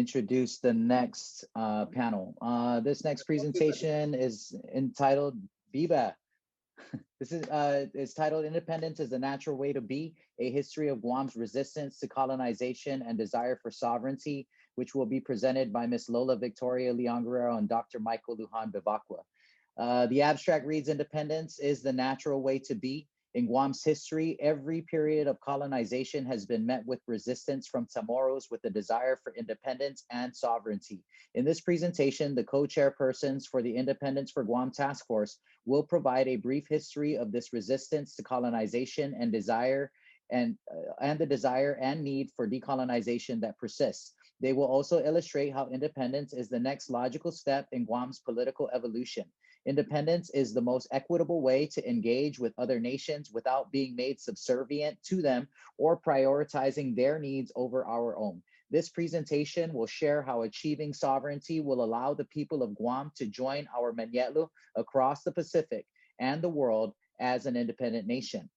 introduce the next panel. This next presentation is entitled Biba. This is titled Independence is the Natural Way to Be, A History of Guam's Resistance to Colonization and Desire for Sovereignty, which will be presented by Ms. Lola Victoria-Lola Guerrero and Dr. Michael Lujan Bevacqua. The abstract reads, independence is the natural way to be. In Guam's history, every period of colonization has been met with resistance from CHamorus with a desire for independence and sovereignty. In this presentation, the co-chairpersons for the Independence for Guam Task Force will provide a brief history of this resistance to colonization and desire and the desire and need for decolonization that persists. They will also illustrate how independence is the next logical step in Guam's political evolution. Independence is the most equitable way to engage with other nations without being made subservient to them or prioritizing their needs over our own. This presentation will share how achieving sovereignty will allow the people of Guam to join our mañe'lu across the Pacific and the world as an independent nation.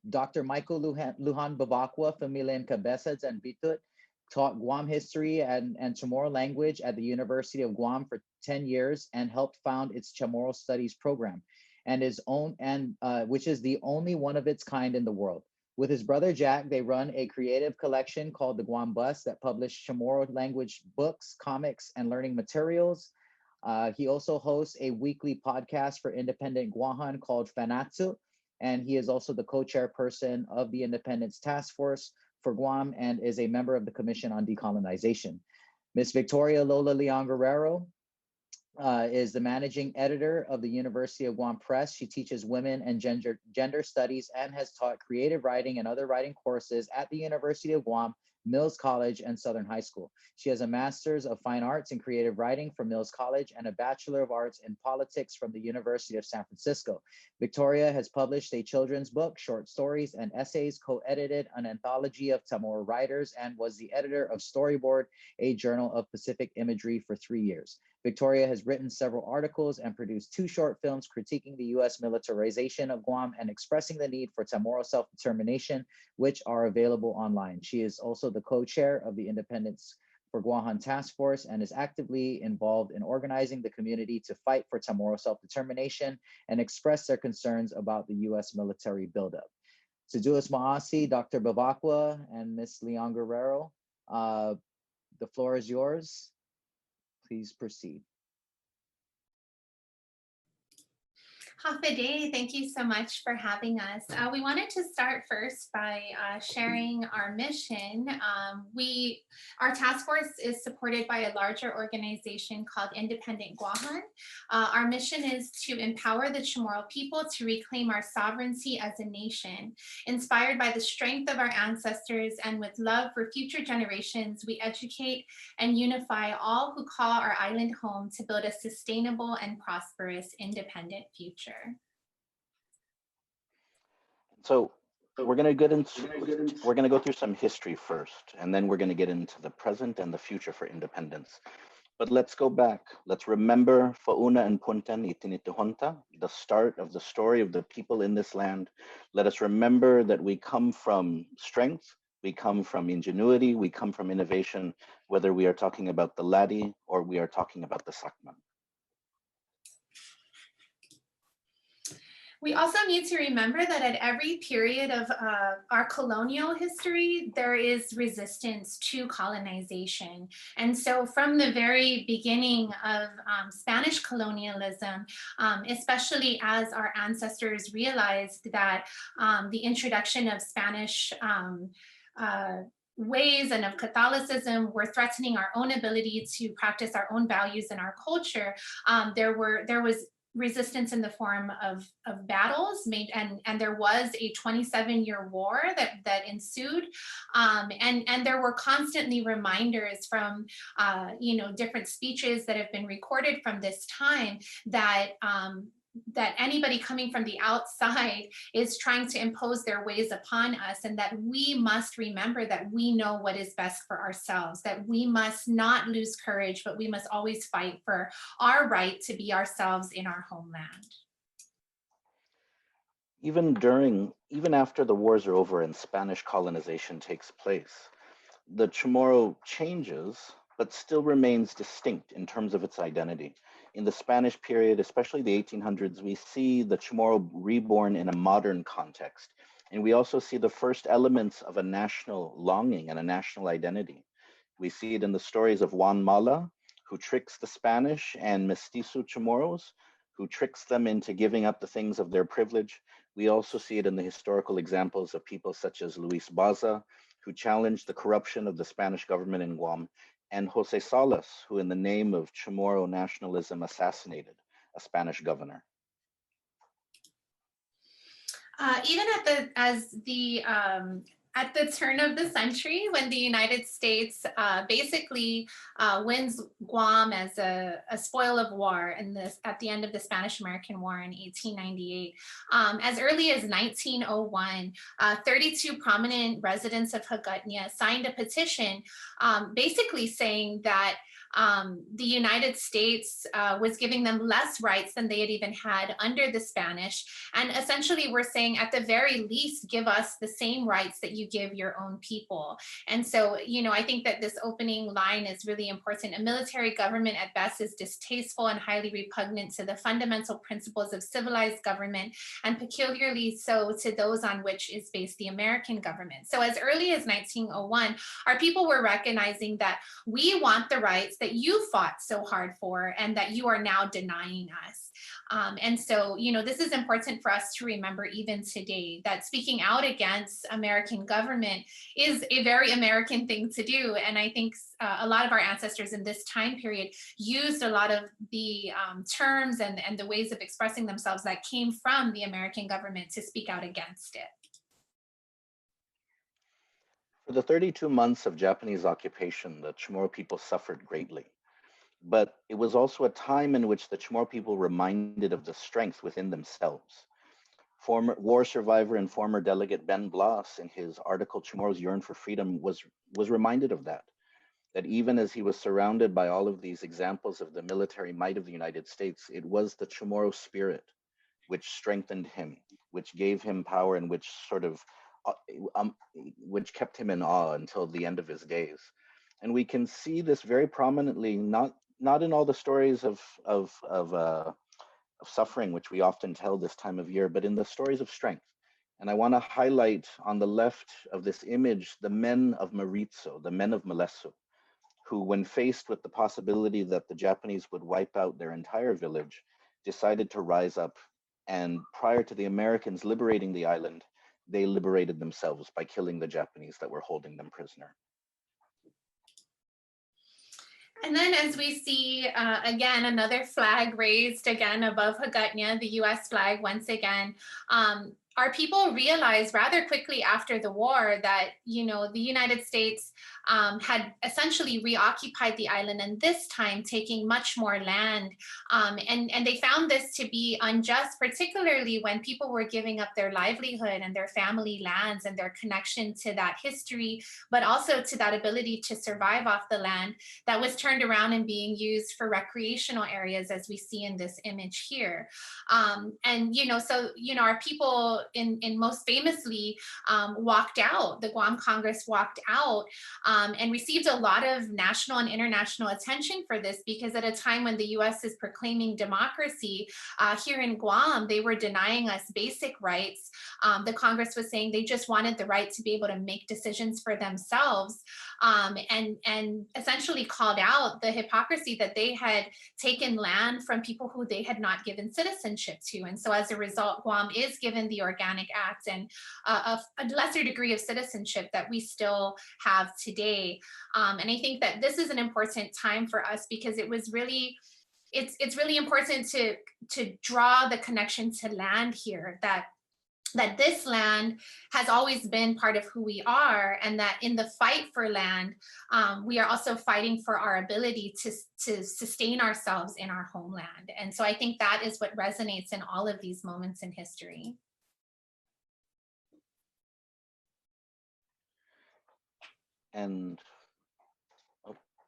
Dr. Michael Lujan Bevacqua, Familia en Cabezas and Bitut, taught Guam history and Chamorro language at the University of Guam for 10 years and helped found its Chamorro Studies program, which is the only one of its kind in the world. With his brother Jack, they run a creative collection called the Guam Bus that published Chamorro language books, comics, and learning materials. He also hosts a weekly podcast for independent Guahan called Fanatsu, and he is also the co-chairperson of the Independence Task Force for Guam and is a member of the Commission on Decolonization. Ms. Victoria-Lola Guerrero is the managing editor of the University of Guam Press. She teaches women and gender studies and has taught creative writing and other writing courses at the University of Guam, Mills College, and Southern High School. She has a Master's of Fine Arts in Creative Writing from Mills College and a Bachelor of Arts in Politics from the University of San Francisco. Victoria has published a children's book, short stories, and essays, co-edited an anthology of Chamorro writers, and was the editor of Storyboard, a journal of Pacific imagery, for 3 years. Victoria has written several articles and produced 2 short films critiquing the U.S. militarization of Guam and expressing the need for Chamorro self-determination, which are available online. She is also the co-chair of the Independence for Guam Task Force and is actively involved in organizing the community to fight for Chamorro self-determination and express their concerns about the U.S. military buildup. Seduas Maasi, Dr. Bevacqua, and Ms. Leon Guerrero, the floor is yours. Please proceed. Hafiday, thank you so much for having us. We wanted to start first by sharing our mission. Our task force is supported by a larger organization called Independent Guahan. Our mission is to empower the Chamorro people to reclaim our sovereignty as a nation. Inspired by the strength of our ancestors and with love for future generations, we educate and unify all who call our island home to build a sustainable and prosperous independent future. So we're going to go through some history first, and then we're going to get into the present and the future for independence. But let's go back. Let's remember Fauna and Puntan Itinituhonta, the start of the story of the people in this land. Let us remember that we come from strength, we come from ingenuity, we come from innovation, whether we are talking about the Ladi or we are talking about the Sakman. We also need to remember that at every period of our colonial history, there is resistance to colonization. And so from the very beginning of Spanish colonialism, especially as our ancestors realized that the introduction of Spanish ways and of Catholicism were threatening our own ability to practice our own values and our culture, there was resistance in the form of battles made, and there was a 27-year war that ensued, and there were constantly reminders from different speeches that have been recorded from this time that that anybody coming from the outside is trying to impose their ways upon us, and that we must remember that we know what is best for ourselves, that we must not lose courage, but we must always fight for our right to be ourselves in our homeland. Even after the wars are over and Spanish colonization takes place, the Chamorro changes, but still remains distinct in terms of its identity. In the Spanish period, especially the 1800s, we see the Chamorro reborn in a modern context. And we also see the first elements of a national longing and a national identity. We see it in the stories of Juan Mala, who tricks the Spanish, and Mestizo Chamorros, who tricks them into giving up the things of their privilege. We also see it in the historical examples of people such as Luis Baza, who challenged the corruption of the Spanish government in Guam, and Jose Salas, who in the name of Chamorro nationalism assassinated a Spanish governor. Even at the turn of the century, when the United States basically wins Guam as a spoil of war at the end of the Spanish-American War in 1898, as early as 1901, 32 prominent residents of Hagåtña signed a petition basically saying that the United States was giving them less rights than they had even had under the Spanish. And essentially we're saying, at the very least, give us the same rights that you give your own people. And so, you know, I think that this opening line is really important. A military government at best is distasteful and highly repugnant to the fundamental principles of civilized government, and peculiarly so to those on which is based the American government. So as early as 1901, our people were recognizing that we want the rights that you fought so hard for and that you are now denying us. And so, you know, this is important for us to remember even today, that speaking out against American government is a very American thing to do. And I think a lot of our ancestors in this time period used a lot of the terms and the ways of expressing themselves that came from the American government to speak out against it. For the 32 months of Japanese occupation, the Chamorro people suffered greatly. But it was also a time in which the Chamorro people reminded of the strength within themselves. Former war survivor and former delegate Ben Blas, in his article Chamorros Yearn for Freedom, was reminded of that even as he was surrounded by all of these examples of the military might of the United States, it was the Chamorro spirit which strengthened him, which gave him power, and which sort of which kept him in awe until the end of his days. And we can see this very prominently, not in all the stories of suffering, which we often tell this time of year, but in the stories of strength. And I want to highlight on the left of this image the men of Maritzo, the men of Malesu, who, when faced with the possibility that the Japanese would wipe out their entire village, decided to rise up. And prior to the Americans liberating the island, they liberated themselves by killing the Japanese that were holding them prisoner. And then as we see, again, another flag raised again above Hagåtña, the US flag once again, our people realized rather quickly after the war that, you know, the United States had essentially reoccupied the island, and this time taking much more land. And they found this to be unjust, particularly when people were giving up their livelihood and their family lands and their connection to that history, but also to that ability to survive off the land that was turned around and being used for recreational areas, as we see in this image here. And, you know, so, you know, our people in most famously walked out. The Guam Congress walked out and received a lot of national and international attention for this, because at a time when the US is proclaiming democracy here in Guam, they were denying us basic rights. The Congress was saying they just wanted the right to be able to make decisions for themselves, and essentially called out the hypocrisy that they had taken land from people who they had not given citizenship to. And so as a result, Guam is given the Organic Act and a lesser degree of citizenship that we still have today. And I think that this is an important time for us, because it was really, it's really important to draw the connection to land here, that this land has always been part of who we are, and that in the fight for land, we are also fighting for our ability to sustain ourselves in our homeland. And so I think that is what resonates in all of these moments in history. And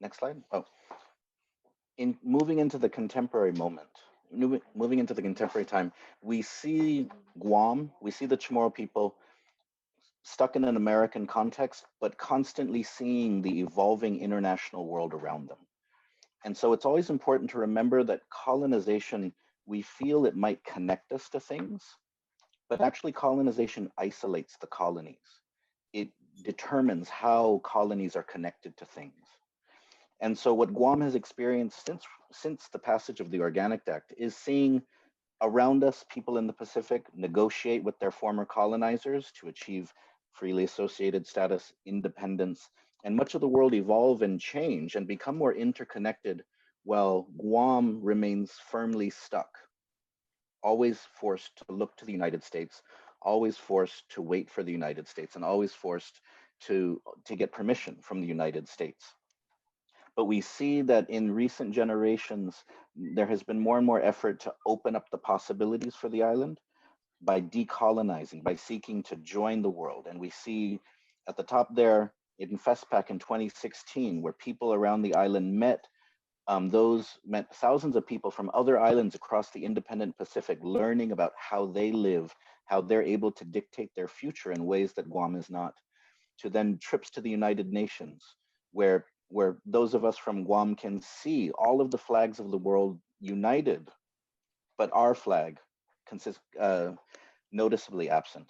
next slide. In moving into the contemporary moment, moving into the contemporary time, we see Guam, we see the Chamorro people stuck in an American context, but constantly seeing the evolving international world around them. And so it's always important to remember that colonization, we feel it might connect us to things, but actually colonization isolates the colonies. It determines how colonies are connected to things. And so what Guam has experienced since the passage of the Organic Act is seeing around us people in the Pacific negotiate with their former colonizers to achieve freely associated status, independence, and much of the world evolve and change and become more interconnected, while Guam remains firmly stuck, always forced to look to the United States, always forced to wait for the United States, and always forced to get permission from the United States. But we see that in recent generations, there has been more and more effort to open up the possibilities for the island by decolonizing, by seeking to join the world. And we see at the top there in FESPAC in 2016, where people around the island met thousands of people from other islands across the independent Pacific, learning about how they live, how they're able to dictate their future in ways that Guam is not, to then trips to the United Nations, where those of us from Guam can see all of the flags of the world united, but our flag consists noticeably absent.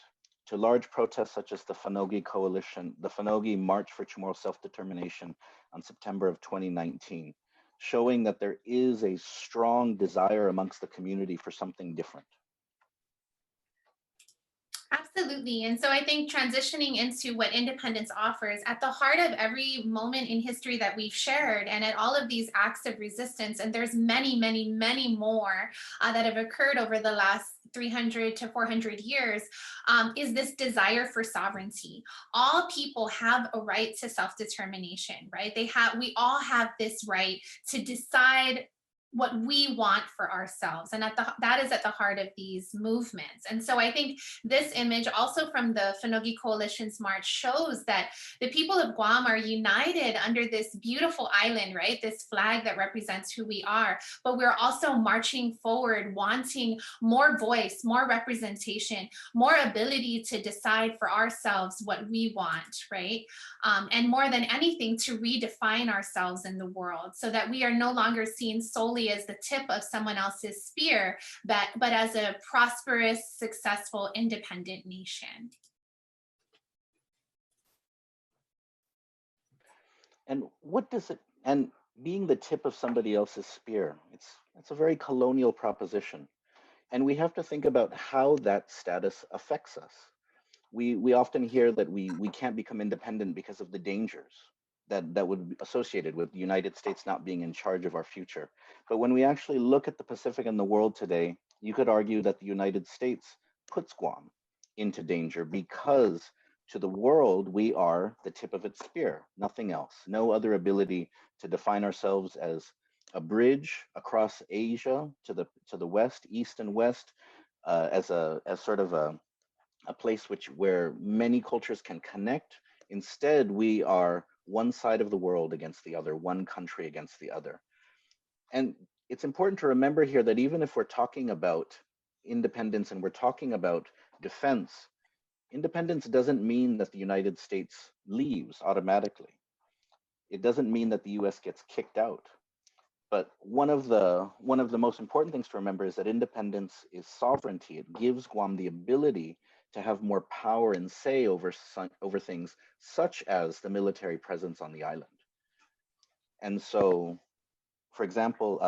To large protests such as the Fanogi Coalition, the Fanogi March for CHamorus Self-Determination on September of 2019, showing that there is a strong desire amongst the community for something different. Absolutely. And so I think transitioning into what independence offers, at the heart of every moment in history that we've shared, and at all of these acts of resistance, and there's many, many, many more that have occurred over the last 300 to 400 years, is this desire for sovereignty. All people have a right to self-determination, right? We all have this right to decide what we want for ourselves, and that is at the heart of these movements. And so I think this image also from the Fanogi Coalition's march shows that the people of Guam are united under this beautiful island, right? This flag that represents who we are, but we're also marching forward, wanting more voice, more representation, more ability to decide for ourselves what we want, right? And more than anything, to redefine ourselves in the world so that we are no longer seen solely as the tip of someone else's spear, but as a prosperous, successful, independent nation. And what does it, and being the tip of somebody else's spear, it's a very colonial proposition. And we have to think about how that status affects us. We often hear that we can't become independent because of the dangers that would be associated with the United States not being in charge of our future. But when we actually look at the Pacific and the world today, you could argue that the United States puts Guam into danger because to the world, we are the tip of its spear, nothing else. No other ability to define ourselves as a bridge across Asia to the west, east and west, as sort of a place where many cultures can connect. Instead, we are one side of the world against the other, one country against the other. And it's important to remember here that even if we're talking about independence and we're talking about defense, independence doesn't mean that the United States leaves automatically. It doesn't mean that the US gets kicked out. But one of the most important things to remember is that independence is sovereignty. It gives Guam the ability to have more power and say over things such as the military presence on the island. And so, for example,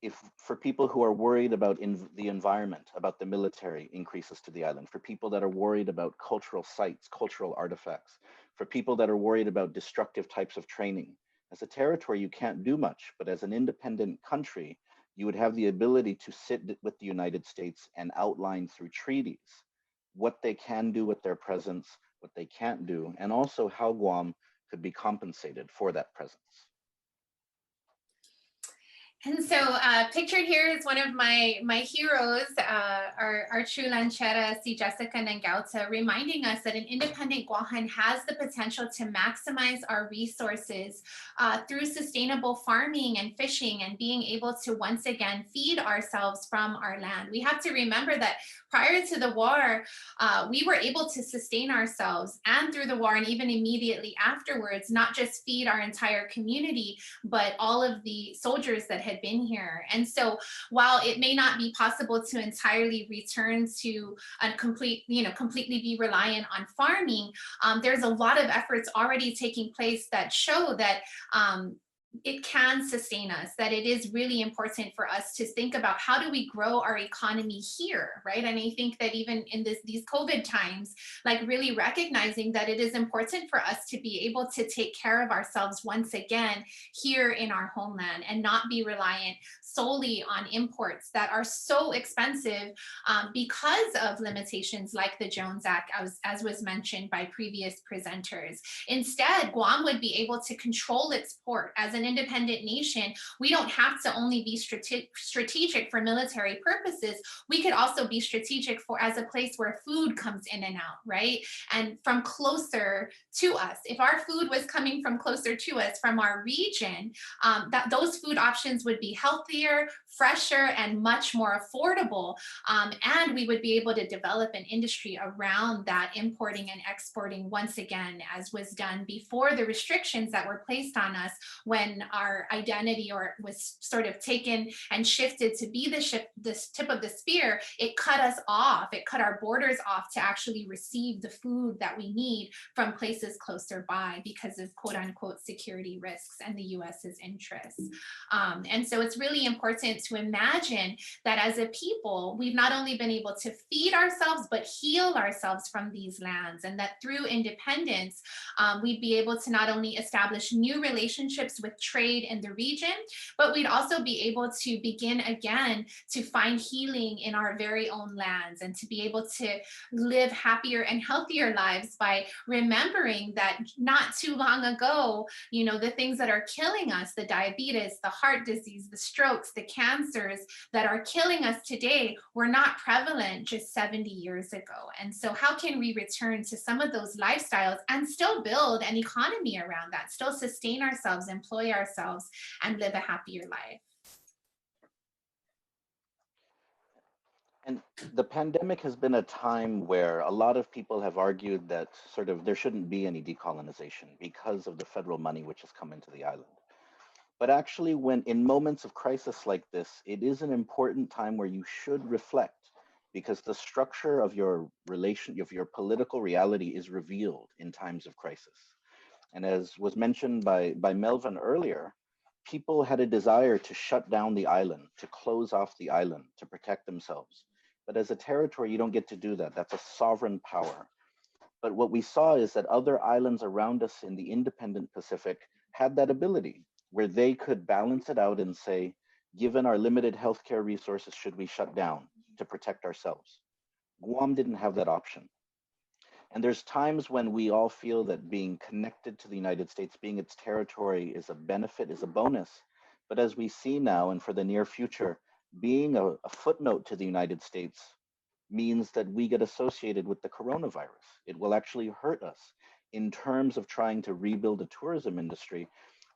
if for people who are worried about the environment, about the military increases to the island, for people that are worried about cultural sites, cultural artifacts, for people that are worried about destructive types of training, as a territory, you can't do much, but as an independent country, you would have the ability to sit with the United States and outline through treaties what they can do with their presence, what they can't do, and also how Guam could be compensated for that presence. And so pictured here is one of my heroes, our true lanchera, si Jessica Nangauta, reminding us that an independent Guahan has the potential to maximize our resources through sustainable farming and fishing and being able to once again feed ourselves from our land. We have to remember that prior to the war, we were able to sustain ourselves, and through the war and even immediately afterwards, not just feed our entire community, but all of the soldiers that had been here. And so while it may not be possible to entirely return to a completely be reliant on farming, there's a lot of efforts already taking place that show that it can sustain us, that it is really important for us to think about how do we grow our economy here, right? And I think that even in these COVID times, like really recognizing that it is important for us to be able to take care of ourselves once again here in our homeland and not be reliant solely on imports that are so expensive because of limitations like the Jones Act, as was mentioned by previous presenters. Instead, Guam would be able to control its port. As an independent nation, we don't have to only be strategic for military purposes. We could also be strategic for as a place where food comes in and out, right? And from closer to us. If our food was coming from closer to us from our region, those food options would be healthier, fresher, and much more affordable. And we would be able to develop an industry around that importing and exporting once again, as was done before the restrictions that were placed on us when our identity was sort of taken and shifted to be this tip of the spear. It cut us off. It cut our borders off to actually receive the food that we need from places closer by because of quote unquote security risks and the US's interests. And so it's really important to imagine that as a people, we've not only been able to feed ourselves, but heal ourselves from these lands, and that through independence, we'd be able to not only establish new relationships with trade in the region, but we'd also be able to begin again to find healing in our very own lands and to be able to live happier and healthier lives by remembering that not too long ago, the things that are killing us, the diabetes, the heart disease, the strokes, the cancers that are killing us today were not prevalent just 70 years ago. And so how can we return to some of those lifestyles and still build an economy around that, still sustain ourselves, employ ourselves, and live a happier life? And the pandemic has been a time where a lot of people have argued that sort of there shouldn't be any decolonization because of the federal money which has come into the island. But actually, when in moments of crisis like this, it is an important time where you should reflect, because the structure of your political reality is revealed in times of crisis. And as was mentioned by Melvin earlier, people had a desire to shut down the island, to close off the island, to protect themselves. But as a territory, you don't get to do that. That's a sovereign power. But what we saw is that other islands around us in the independent Pacific had that ability, where they could balance it out and say, given our limited healthcare resources, should we shut down to protect ourselves? Guam didn't have that option. And there's times when we all feel that being connected to the United States, being its territory, is a benefit, is a bonus. But as we see now and for the near future, being a footnote to the United States means that we get associated with the coronavirus. It will actually hurt us in terms of trying to rebuild a tourism industry,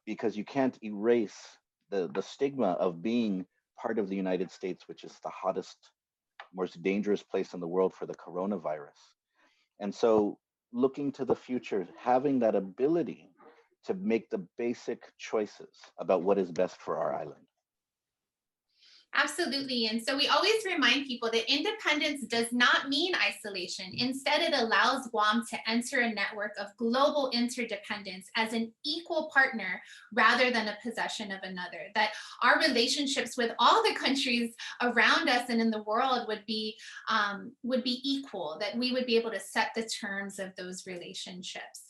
because you can't erase the stigma of being part of the United States, which is the hottest, most dangerous place in the world for the coronavirus. And so looking to the future, having that ability to make the basic choices about what is best for our island. Absolutely. And so we always remind people that independence does not mean isolation. Instead, it allows Guam to enter a network of global interdependence as an equal partner rather than a possession of another. That our relationships with all the countries around us and in the world would be equal, that we would be able to set the terms of those relationships.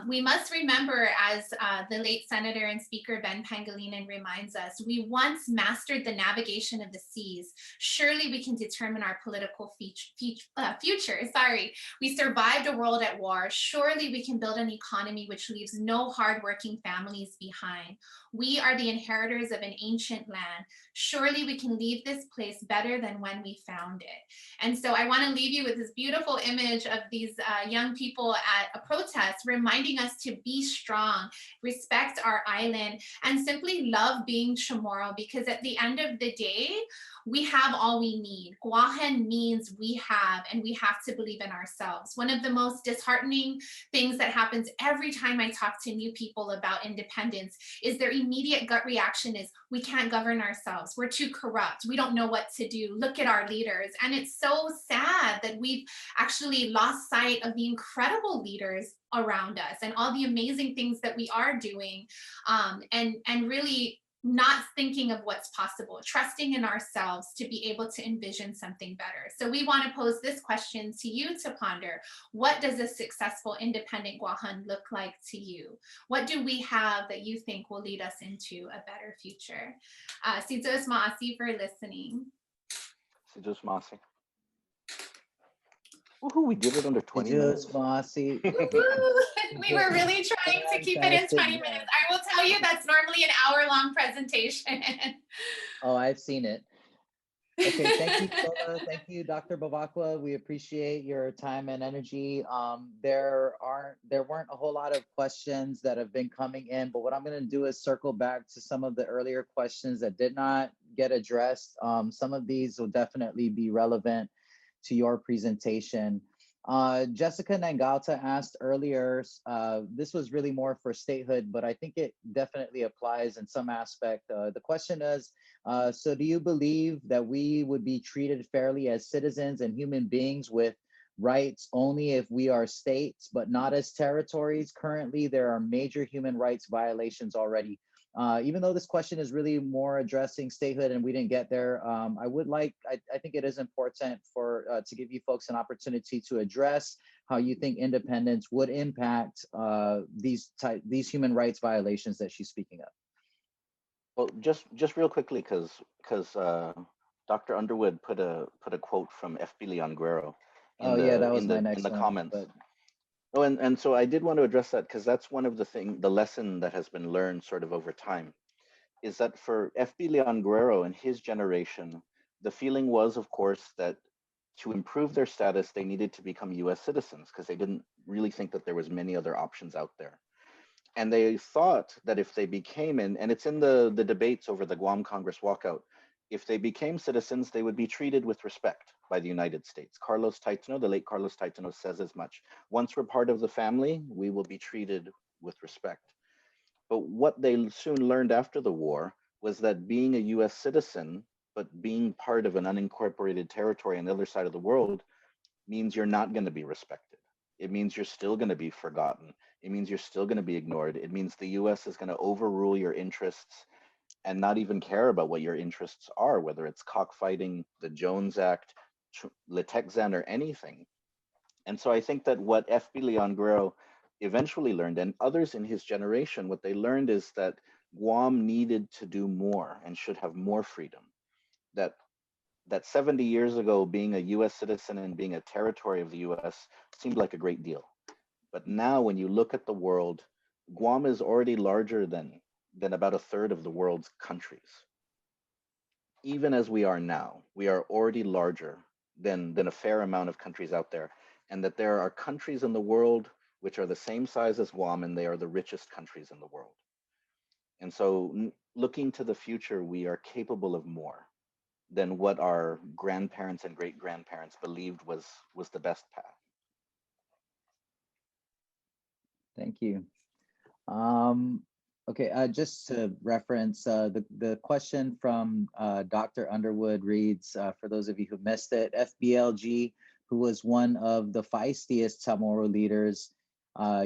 We must remember, as the late Senator and Speaker Ben Pangilinan reminds us, we once mastered the navigation of the seas. Surely we can determine our political future. Sorry, we survived a world at war. Surely we can build an economy which leaves no hardworking families behind. We are the inheritors of an ancient land. Surely we can leave this place better than when we found it. And so I want to leave you with this beautiful image of these young people at a protest, reminding us to be strong, respect our island, and simply love being Chamorro, because at the end of the day, we have all we need. Guahan means we have, and we have to believe in ourselves. One of the most disheartening things that happens every time I talk to new people about independence is their immediate gut reaction is, we can't govern ourselves. We're too corrupt. We don't know what to do. Look at our leaders. And it's so sad that we've actually lost sight of the incredible leaders around us and all the amazing things that we are doing, and really not thinking of what's possible, trusting in ourselves to be able to envision something better. So we want to pose this question to you to ponder. What does a successful independent Guahan look like to you? What do we have that you think will lead us into a better future? Si Diyos maasi for listening. Si Diyos maasi. Woohoo, we did it under 20 minutes. Maasi. We were really trying to keep it in 20 minutes. I will tell you that's normally an hour-long presentation. Oh, I've seen it. Okay, thank you, Sola. Thank you, Dr. Bevacqua. We appreciate your time and energy. There weren't a whole lot of questions that have been coming in, but what I'm going to do is circle back to some of the earlier questions that did not get addressed. Some of these will definitely be relevant to your presentation. Jessica Nangalta asked earlier, this was really more for statehood, but I think it definitely applies in some aspect. The question is, so do you believe that we would be treated fairly as citizens and human beings with rights only if we are states, but not as territories? Currently, there are major human rights violations already. Even though this question is really more addressing statehood and we didn't get there, I think it is important for to give you folks an opportunity to address how you think independence would impact these human rights violations that she's speaking of. Well, just real quickly, because Dr. Underwood put a quote from F.B. Leon Guerrero in the comments. But... Oh, and so I did want to address that, because that's one of the lesson that has been learned sort of over time, is that for F.B. Leon Guerrero and his generation, the feeling was, of course, that to improve their status, they needed to become U.S. citizens, because they didn't really think that there was many other options out there. And they thought that if they became, and it's in the debates over the Guam Congress walkout, if they became citizens, they would be treated with respect by the United States. Carlos Taitano, the late Carlos Taitano, says as much. Once we're part of the family, we will be treated with respect. But what they soon learned after the war was that being a US citizen, but being part of an unincorporated territory on the other side of the world, means you're not going to be respected. It means you're still going to be forgotten. It means you're still going to be ignored. It means the US is going to overrule your interests and not even care about what your interests are, whether it's cockfighting, the Jones Act, Letexan, or anything. And so I think that what F.B. Leon Guerrero eventually learned, and others in his generation, what they learned is that Guam needed to do more and should have more freedom. That 70 years ago, being a US citizen and being a territory of the US seemed like a great deal. But now when you look at the world, Guam is already larger than about a third of the world's countries. Even as we are now, we are already larger than a fair amount of countries out there. And that there are countries in the world which are the same size as Guam, and they are the richest countries in the world. And so looking to the future, we are capable of more than what our grandparents and great-grandparents believed was the best path. Thank you. Okay, just to reference, the question from Dr. Underwood reads, for those of you who missed it, FBLG, who was one of the feistiest Chamorro leaders,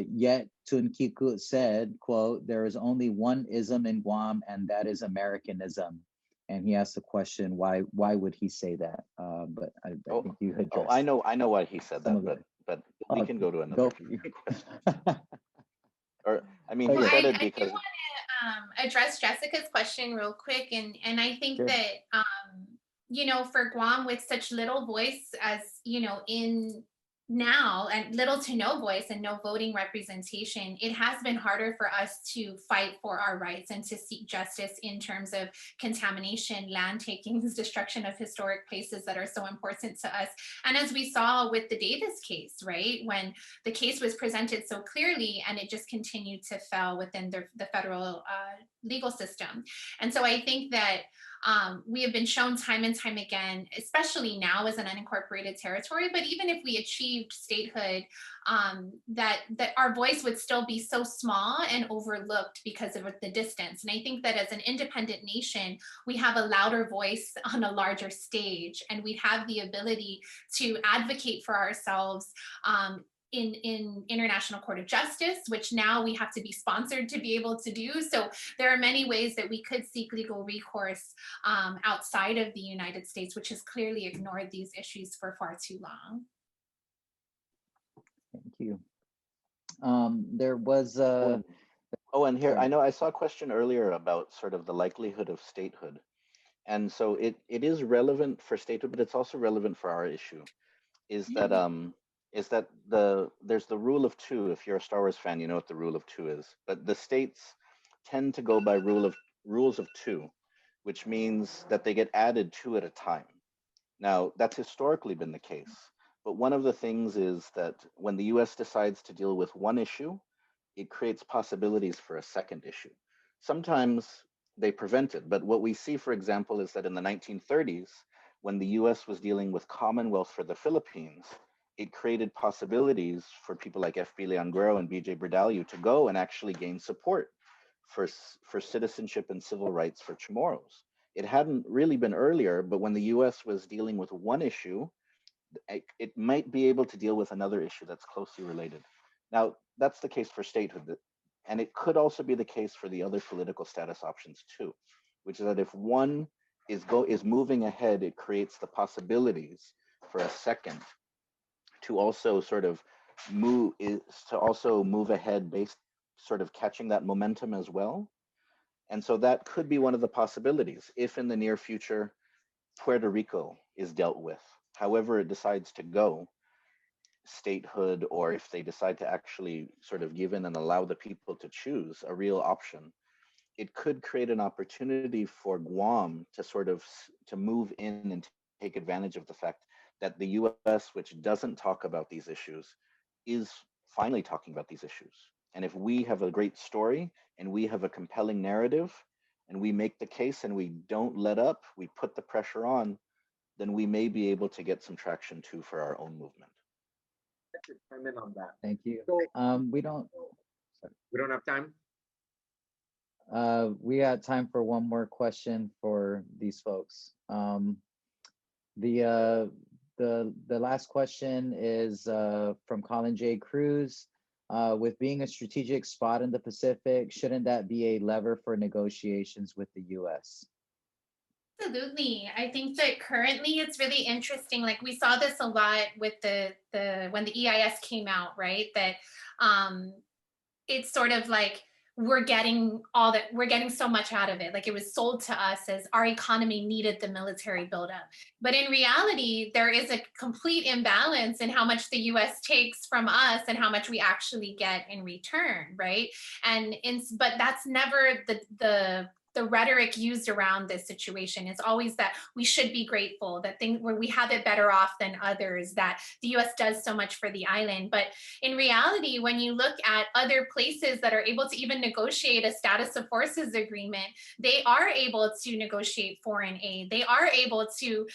yet Tunkiku said, quote, "There is only one ism in Guam, and that is Americanism." And he asked the question, why would he say that? But I think you addressed. I know why he said that, but we can go to another Go. question. Or, I mean, Okay. he said I it do because want to address Jessica's question real quick, and I think Sure. that you know, for Guam with such little voice as you know in now and little to no voice and no voting representation, it has been harder for us to fight for our rights and to seek justice in terms of contamination, land takings, destruction of historic places that are so important to us. And as we saw with the Davis case, right, when the case was presented so clearly and it just continued to fail within the federal legal system. And so I think that we have been shown time and time again, especially now as an unincorporated territory, but even if we achieved statehood, that our voice would still be so small and overlooked because of the distance. And I think that as an independent nation, we have a louder voice on a larger stage, and we have the ability to advocate for ourselves in International Court of Justice, which now we have to be sponsored to be able to do. So there are many ways that we could seek legal recourse outside of the United States, which has clearly ignored these issues for far too long. Thank you. There was oh, and here, sorry. I know I saw a question earlier about sort of the likelihood of statehood. And so it is relevant for statehood, but it's also relevant for our issue, is that there's the rule of two. If you're a Star Wars fan, you know what the rule of two is. But the states tend to go by rules of two, which means that they get added two at a time. Now, that's historically been the case. But one of the things is that when the US decides to deal with one issue, it creates possibilities for a second issue. Sometimes they prevent it. But what we see, for example, is that in the 1930s, when the US was dealing with Commonwealth for the Philippines, it created possibilities for people like F.B. Leon Guerrero and B.J. Berdalio to go and actually gain support for citizenship and civil rights for CHamorus. It hadn't really been earlier, but when the US was dealing with one issue, it might be able to deal with another issue that's closely related. Now, that's the case for statehood, and it could also be the case for the other political status options too, which is that if one is moving ahead, it creates the possibilities for a second to also sort of move ahead based sort of catching that momentum as well. And so that could be one of the possibilities if in the near future Puerto Rico is dealt with, however it decides to go, statehood, or if they decide to actually sort of give in and allow the people to choose a real option, it could create an opportunity for Guam to sort of to move in and take advantage of the fact that the US, which doesn't talk about these issues, is finally talking about these issues. And if we have a great story and we have a compelling narrative and we make the case and we don't let up, we put the pressure on, then we may be able to get some traction too for our own movement. Chime in on that. Thank you. So We don't have time. we got time for one more question for these folks. The last question is from Colin J. Cruz. With being a strategic spot in the Pacific, shouldn't that be a lever for negotiations with the US? Absolutely. I think that currently it's really interesting. Like we saw this a lot with the when the EIS came out, right? That it's sort of like we're getting so much out of it. Like it was sold to us as our economy needed the military buildup. But in reality, there is a complete imbalance in how much the US takes from us and how much we actually get in return, right? But that's never the rhetoric used around this situation. Is always that we should be grateful, that where we have it better off than others, that the US does so much for the island. But in reality, when you look at other places that are able to even negotiate a status of forces agreement, they are able to negotiate foreign aid. They are able to,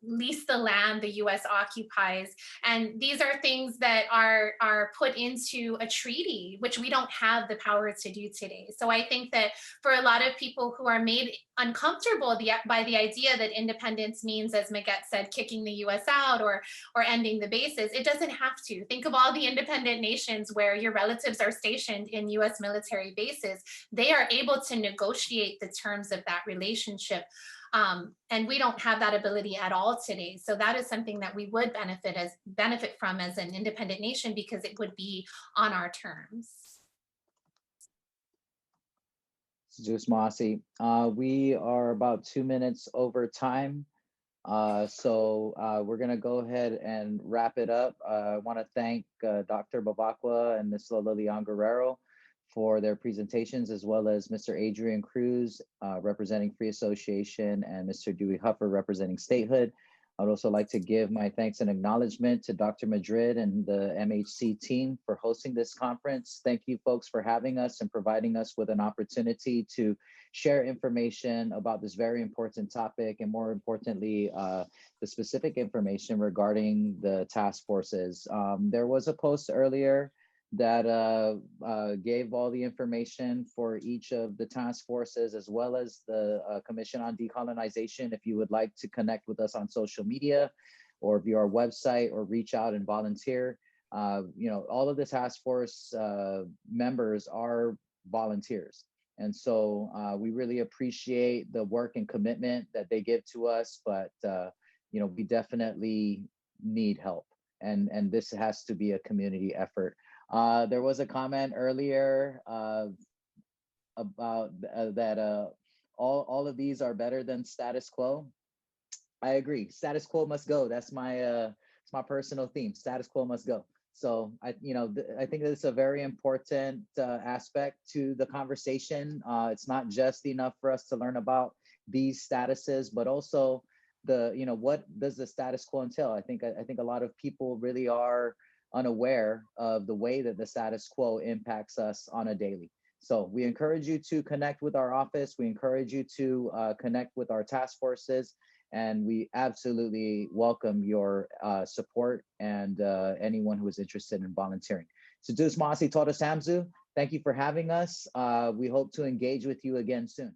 lease the land the US occupies. And these are things that are put into a treaty, which we don't have the power to do today. So I think that for a lot of people who are made uncomfortable by the idea that independence means, as Maguette said, kicking the US out or ending the bases. It doesn't have to. Think of all the independent nations where your relatives are stationed in US military bases. They are able to negotiate the terms of that relationship. And we don't have that ability at all today. So that is something that we would benefit from as an independent nation, because it would be on our terms. Zeus Mossy, we are about 2 minutes over time. So we're going to go ahead and wrap it up. I want to thank Dr. Bevacqua and Ms. Lujan Guerrero for their presentations, as well as Mr. Adrian Cruz representing Free Association and Mr. Dewey Huffer representing Statehood. I'd also like to give my thanks and acknowledgement to Dr. Madrid and the MHC team for hosting this conference. Thank you folks for having us and providing us with an opportunity to share information about this very important topic, and more importantly, the specific information regarding the task forces. There was a post earlier that gave all the information for each of the task forces, as well as the Commission on Decolonization. If you would like to connect with us on social media or via our website or reach out and volunteer, all of the task force members are volunteers. And so we really appreciate the work and commitment that they give to us, but we definitely need help. And this has to be a community effort. There was a comment earlier about that all of these are better than status quo. I agree. Status quo must go. That's my personal theme. Status quo must go. So I think it's a very important aspect to the conversation. It's not just enough for us to learn about these statuses, but also what does the status quo entail? I think a lot of people really are unaware of the way that the status quo impacts us on a daily. So we encourage you to connect with our office. We encourage you to connect with our task forces, and we absolutely welcome your support and anyone who is interested in volunteering. So Dus Masi Toda Samzu, thank you for having us. We hope to engage with you again soon.